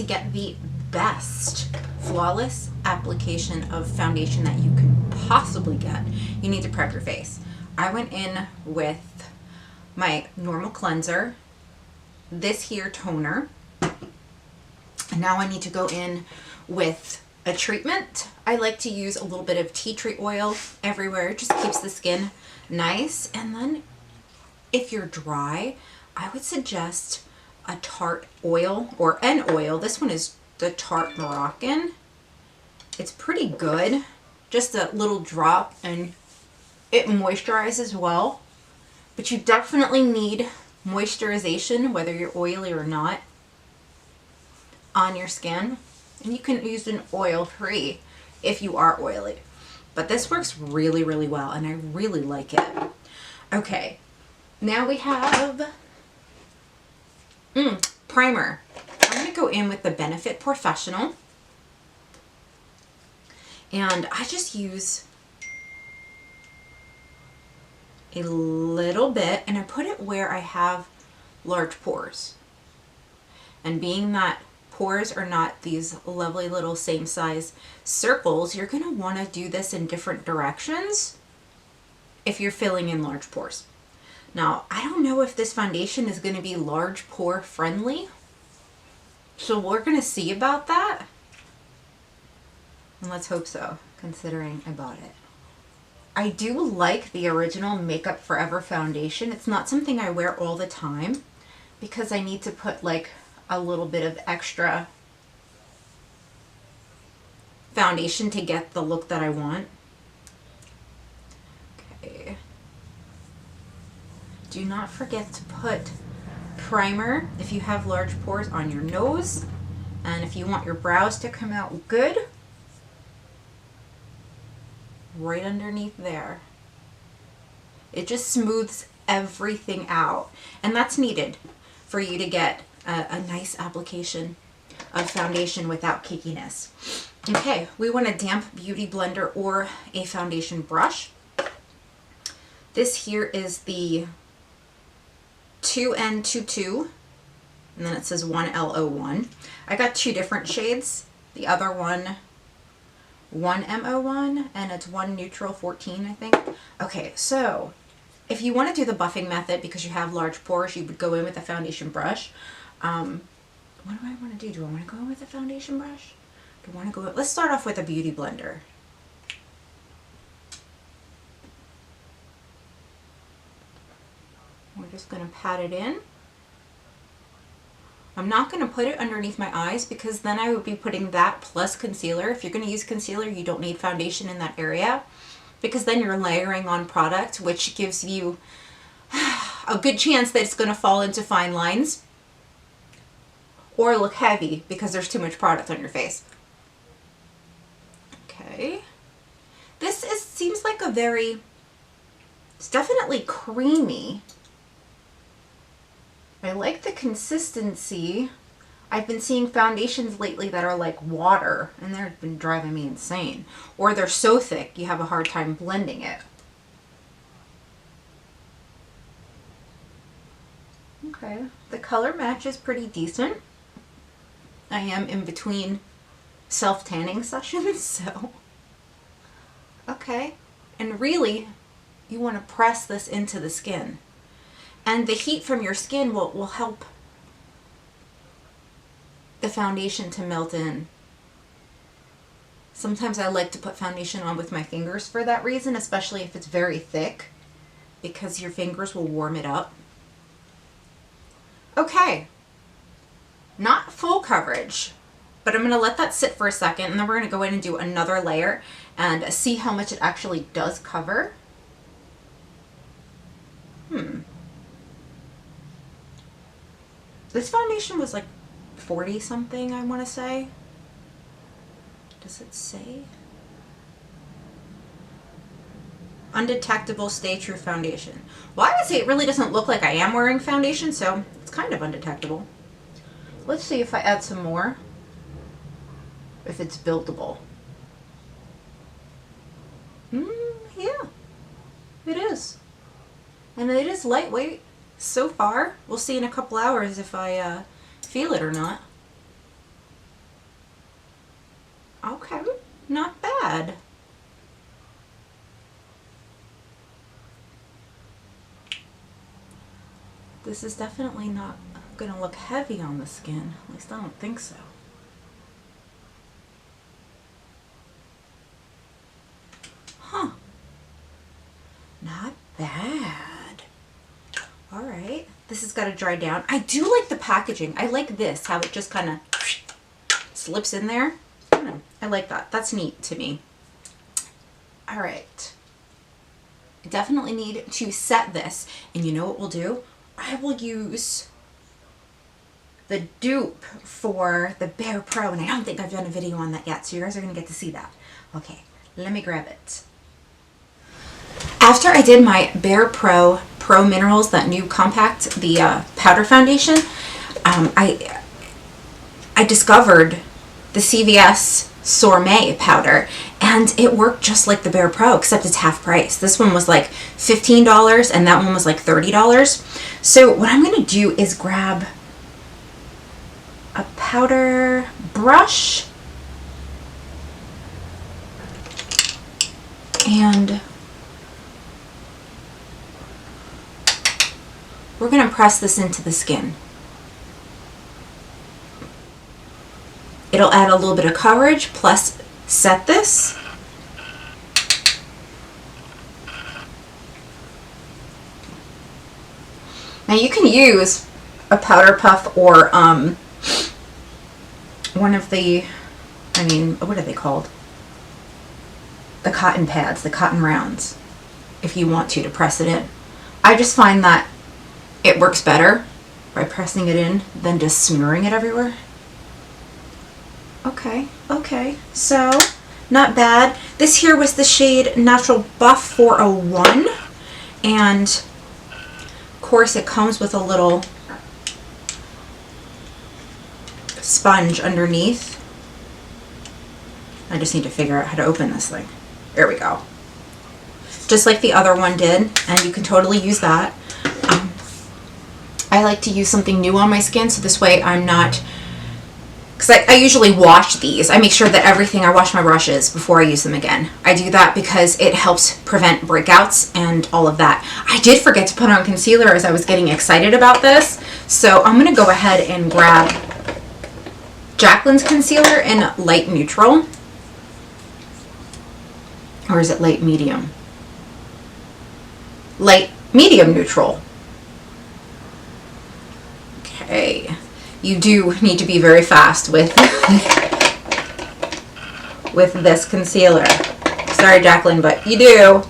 to get the best flawless application of foundation that you can possibly get, you need to prep your face. I went in with my normal cleanser, this here toner, and now I need to go in with a treatment. I like to use a little bit of tea tree oil everywhere. It just keeps the skin nice. And then if you're dry, I would suggest a Tarte oil or an oil. This one is the Tarte Moroccan. It's pretty good. Just a little drop and it moisturizes well. But you definitely need moisturization, whether you're oily or not, on your skin. And you can use an oil-free if you are oily. But this works really, really well, and I really like it. Okay, now we have primer. I'm going to go in with the Benefit Professional. And I just use a little bit, and I put it where I have large pores. And being that pores are not these lovely little same size circles, you're going to want to do this in different directions if you're filling in large pores. Now, I don't know if this foundation is going to be large pore friendly, so we're going to see about that. And let's hope so, considering I bought it. I do like the original Makeup Forever foundation. It's not something I wear all the time because I need to put like a little bit of extra foundation to get the look that I want. Okay. Do not forget to put primer if you have large pores on your nose, and if you want your brows to come out good, right underneath there. It just smooths everything out, and that's needed for you to get a nice application of foundation without cakiness. Okay, we want a damp beauty blender or a foundation brush. This here is the 2N22, and then it says 1L01. I got two different shades. The other one 1M01, and it's 1 Neutral 14, I think. Okay, so if you want to do the buffing method because you have large pores, you would go in with a foundation brush. What do I want to do? Do I want to go in with a foundation brush? Do I want to go? Let's start off with a beauty blender. We're just going to pat it in. I'm not going to put it underneath my eyes because then I would be putting that plus concealer. If you're going to use concealer, you don't need foundation in that area because then you're layering on product, which gives you a good chance that it's going to fall into fine lines or look heavy because there's too much product on your face. Okay. This seems like a very, it's definitely creamy. I like the consistency. I've been seeing foundations lately that are like water, and they've been driving me insane. Or they're so thick you have a hard time blending it. Okay, the color match is pretty decent. I am in between self-tanning sessions, so. Okay, and really, you want to press this into the skin. And the heat from your skin will help the foundation to melt in. Sometimes I like to put foundation on with my fingers for that reason, especially if it's very thick, because your fingers will warm it up. Okay, not full coverage, but I'm going to let that sit for a second, and then we're going to go in and do another layer and see how much it actually does cover. This foundation was like 40 something, I want to say. Does it say? Undetectable Stay True Foundation. Well, I would say it really doesn't look like I am wearing foundation, so it's kind of undetectable. Let's see if I add some more. If it's buildable. Yeah, it is. And it is lightweight so far. We'll see in a couple hours if I feel it or not. Okay, not bad. This is definitely not gonna look heavy on the skin. At least I don't think so. Huh. Not bad. All right. This has got to dry down. I do like the packaging. I like this, how it just kind of slips in there. I like that. That's neat to me. All right. I definitely need to set this. And you know what we'll do? I will use the dupe for the Bare Pro, and I don't think I've done a video on that yet, so you guys are going to get to see that. Okay, let me grab it. After I did my Bare Pro Minerals, that new compact, the powder foundation, I discovered the CVS Sorme powder, and it worked just like the Bare Pro, except it's half price. This one was like $15 and that one was like $30. So what I'm going to do is grab a powder brush and we're going to press this into the skin. It'll add a little bit of coverage, plus set this. Now you can use a powder puff or one of the, what are they called? The cotton pads, the cotton rounds, if you want to press it in. I just find that it works better by pressing it in than just smearing it everywhere. Okay, so not bad. This here was the shade Natural Buff 401, and of course it comes with a little sponge underneath. I just need to figure out how to open this thing. There we go. Just like the other one did, and you can totally use that. I like to use something new on my skin, so this way I'm not, because I usually wash these. I make sure that I wash my brushes before I use them again. I do that because it helps prevent breakouts and all of that. I did forget to put on concealer as I was getting excited about this, so I'm going to go ahead and grab Jaclyn's concealer in light neutral. Or is it light medium? Light medium neutral. Okay. You do need to be very fast with this concealer. Sorry, Jaclyn, but you do.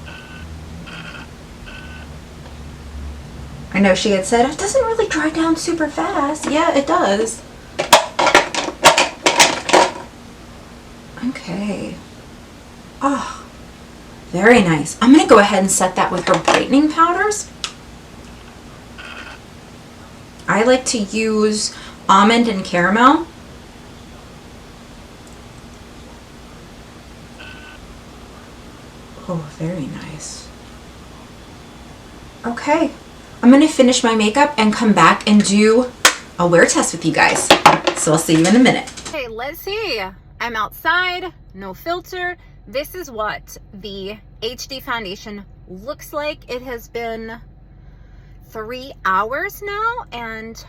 I know she had said, it doesn't really dry down super fast. Yeah, it does. Okay. Oh, very nice. I'm going to go ahead and set that with her brightening powders. I like to use almond and caramel. Oh, very nice. Okay, I'm going to finish my makeup and come back and do a wear test with you guys. So I'll see you in a minute. Okay, let's see. I'm outside, no filter. This is what the HD foundation looks like. It has been 3 hours now, and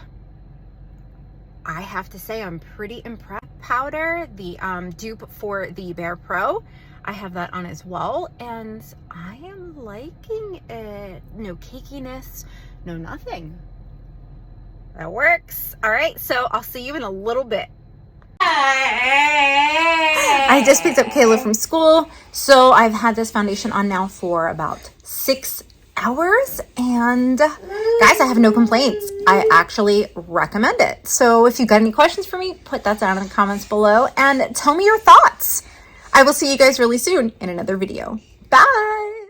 I have to say I'm pretty impressed. Powder, the dupe for the Bare Pro, I have that on as well, and I am liking it. No cakiness, no nothing. That works. All right, so I'll see you in a little bit. I just picked up Kayla from school, so I've had this foundation on now for about 6 hours, and guys, I have no complaints. I actually recommend it. So if you got any questions for me, put that down in the comments below and tell me your thoughts. I will see you guys really soon in another video. Bye.